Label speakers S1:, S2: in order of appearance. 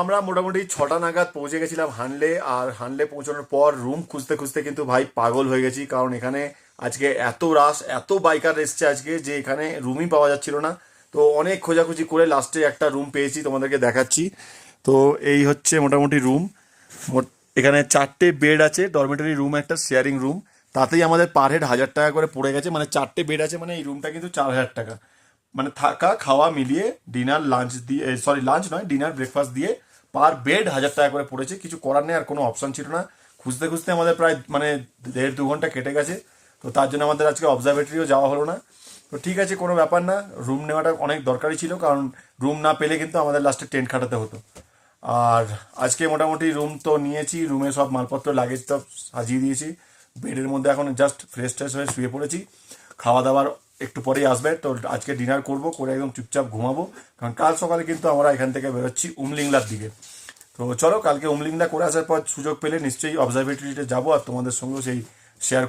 S1: আমরা মোটামুটি 6টা নাগাদ পৌঁছে গেছিলাম হানলে। আর হানলে পৌঁছানোর পর রুম খুঁজতে খুঁজতে কিন্তু ভাই পাগল হয়ে গেছি, কারণ এখানে আজকে এত রাশ, এত বাইকার এসছে আজকে যে এখানে রুমই পাওয়া যাচ্ছিল না। তো অনেক খোঁজাখুঁজি করে লাস্টে একটা রুম পেয়েছি, তোমাদেরকে দেখাচ্ছি। তো এই হচ্ছে মোটামুটি রুম। এখানে 4টে বেড আছে, ডরমেটরি রুম, একটা শেয়ারিং রুম। তাতেই আমাদের পার হেড 1000 টাকা করে পড়ে গেছে। মানে 4টে বেড আছে, মানে এই রুমটা কিন্তু 4000 টাকা। মানে থাকা খাওয়া মিলিয়ে, ডিনার লাঞ্চ দিয়ে, সরি লাঞ্চ নয়, ডিনার ব্রেকফাস্ট দিয়ে পার বেড 1000 টাকা করে পড়েছে। কিছু করার নেই, আর কোনো অপশন ছিল না। খুঁজতে খুঁজতে আমাদের প্রায় মানে 1.5-2 ঘন্টা কেটে গেছে। তো তার জন্য আমাদের আজকে অবজারভেটরিও যাওয়া হলো না। তো ঠিক আছে, কোনো ব্যাপার না। রুম নেওয়াটা অনেক দরকারি ছিল, কারণ রুম না পেলে কিন্তু আমাদের লাস্টে টেন্ট খাটাতে হতো। আর আজকে মোটামুটি রুম তো নিয়েছি, রুমে সব মালপত্র লাগেজ সব সাজিয়ে দিয়েছি। বেডের মধ্যে এখন জাস্ট ফ্রেশ ট্রেশ হয়ে শুয়ে পড়েছি। খাওয়া দাওয়ার একটু পরেই আসবে, তো আজকে ডিনার করব, করে একদম চুপচাপ ঘুমাবো। কারণ কাল সকালে কিন্তু আমরা এখান থেকে বেরোচ্ছি উমলিংলার দিকে। তো চলো, কালকে উমলিংলা করে আসার পর সুযোগ পেলে নিশ্চয়ই অবজারভেটরিতে যাবো, আর তোমাদের সঙ্গেও সেই শেয়ার